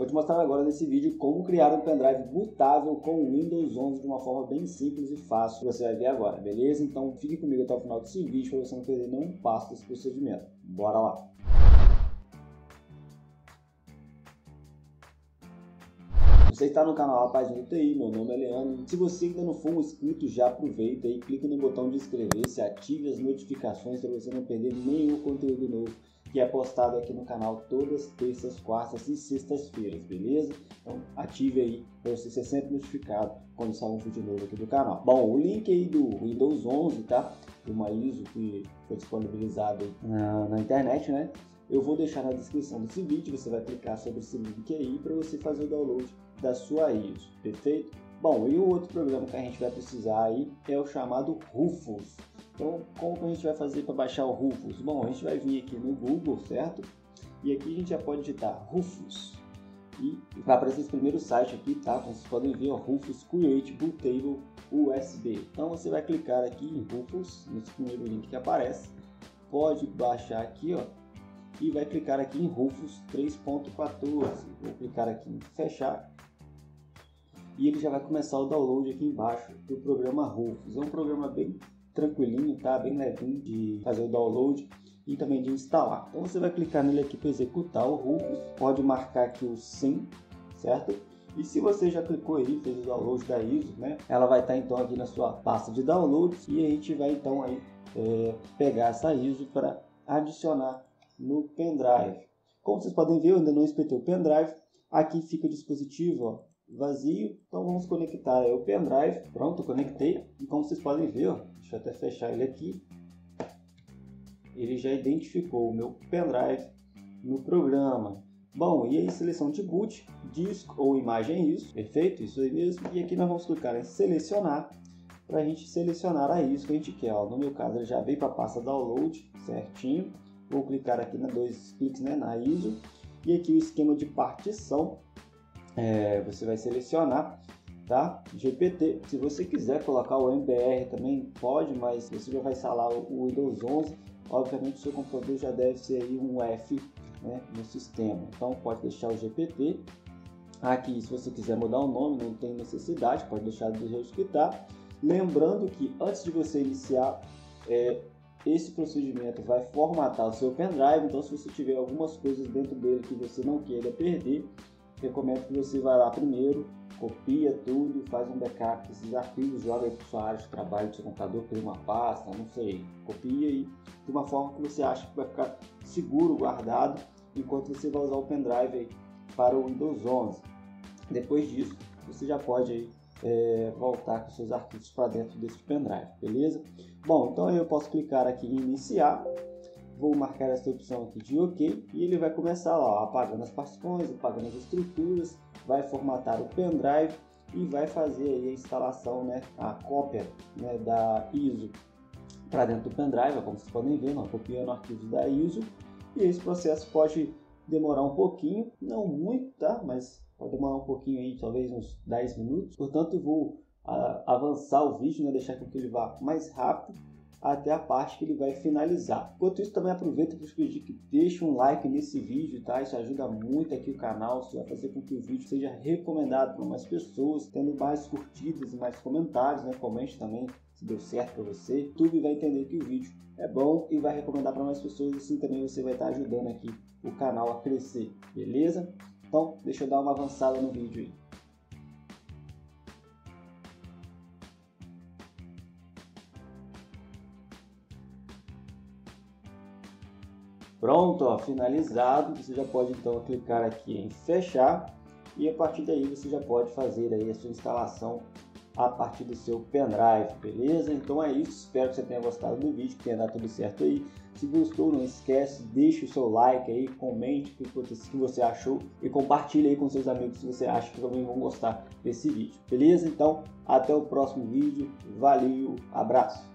Vou te mostrar agora nesse vídeo como criar um pendrive bootável com o Windows 11 de uma forma bem simples e fácil, que você vai ver agora, beleza? Então fique comigo até o final desse vídeo para você não perder nenhum passo desse procedimento. Bora lá! Você está no canal Rapazzinho do TI, meu nome é Leandro. Se você ainda não for um inscrito, já aproveita e clica no botão de inscrever-se, ative as notificações para você não perder nenhum conteúdo novo que é postado aqui no canal todas terças, quartas e sextas-feiras, beleza? Então ative aí para você ser sempre notificado quando sair um vídeo novo aqui do canal. Bom, o link aí do Windows 11, tá? Uma ISO que foi disponibilizado na internet, né? Eu vou deixar na descrição desse vídeo, você vai clicar sobre esse link aí para você fazer o download da sua ISO, perfeito? Bom, e o outro programa que a gente vai precisar aí é o chamado Rufus. Então, como que a gente vai fazer para baixar o Rufus? Bom, a gente vai vir aqui no Google, certo? E aqui a gente já pode digitar Rufus. E vai aparecer esse primeiro site aqui, tá? Como vocês podem ver, ó, Rufus Create Bootable USB. Então você vai clicar aqui em Rufus, nesse primeiro link que aparece. Pode baixar aqui, ó. E vai clicar aqui em Rufus 3.14. Vou clicar aqui em fechar. E ele já vai começar o download aqui embaixo do programa Rufus. É um programa bem tranquilinho, tá? Bem levinho de fazer o download e também de instalar. Então você vai clicar nele aqui para executar o Rufus. Pode marcar aqui o sim, certo? E se você já clicou aí, fez o download da ISO, né? Ela vai estar então aqui na sua pasta de downloads e a gente vai então aí pegar essa ISO para adicionar no pendrive. Como vocês podem ver, eu ainda não espetei o pendrive. Aqui fica o dispositivo, ó, vazio. Então vamos conectar aí o pendrive. Pronto, conectei. E como vocês podem ver, ó, deixa eu até fechar ele aqui. Ele já identificou o meu pendrive no programa. Bom, e aí seleção de boot, disco ou imagem ISO, perfeito? Isso aí mesmo. E aqui nós vamos clicar em selecionar para a gente selecionar a ISO que a gente quer. Ó. No meu caso ele já veio para a pasta download certinho. Vou clicar aqui na dois cliques, né, na ISO. E aqui o esquema de partição. Você vai selecionar, tá? GPT. Se você quiser colocar o MBR também pode, mas você já vai instalar o Windows 11. Obviamente o seu computador já deve ser aí um F, né, no sistema. Então pode deixar o GPT. Aqui, se você quiser mudar o nome, não tem necessidade, pode deixar do jeito que está. Lembrando que antes de você iniciar esse procedimento vai formatar o seu pendrive, então se você tiver algumas coisas dentro dele que você não queira perder, recomendo que você vá lá primeiro, copia tudo, faz um backup desses arquivos, joga aí para sua área de trabalho do seu computador, cria uma pasta, não sei, copia aí de uma forma que você acha que vai ficar seguro, guardado, enquanto você vai usar o pendrive aí para o Windows 11. Depois disso, você já pode aí voltar com seus arquivos para dentro desse pendrive, beleza? Bom, então eu posso clicar aqui em iniciar, vou marcar essa opção aqui de OK e ele vai começar lá, ó, apagando as partições, apagando as estruturas, vai formatar o pendrive e vai fazer aí a instalação, né, a cópia, né, da ISO para dentro do pendrive, como vocês podem ver, copiando arquivos da ISO, e esse processo pode demorar um pouquinho, não muito, tá? Mas pode demorar um pouquinho aí, talvez uns 10 minutos. Portanto, eu vou avançar o vídeo, né? Deixar com que ele vá mais rápido até a parte que ele vai finalizar. Enquanto isso, também aproveita para te pedir que deixe um like nesse vídeo, tá? Isso ajuda muito aqui o canal, isso vai fazer com que o vídeo seja recomendado para mais pessoas, tendo mais curtidas e mais comentários, né? Comente também se deu certo para você. O YouTube vai entender que o vídeo é bom e vai recomendar para mais pessoas, assim também você vai estar ajudando aqui o canal a crescer, beleza? Então, deixa eu dar uma avançada no vídeo aí. Pronto, ó, finalizado. Você já pode então clicar aqui em fechar e a partir daí você já pode fazer aí a sua instalação a partir do seu pendrive, beleza? Então é isso, espero que você tenha gostado do vídeo, que tenha dado tudo certo aí. Se gostou, não esquece, deixe o seu like aí, comente o que você achou e compartilhe aí com seus amigos se você acha que também vão gostar desse vídeo, beleza? Então, até o próximo vídeo, valeu, abraço!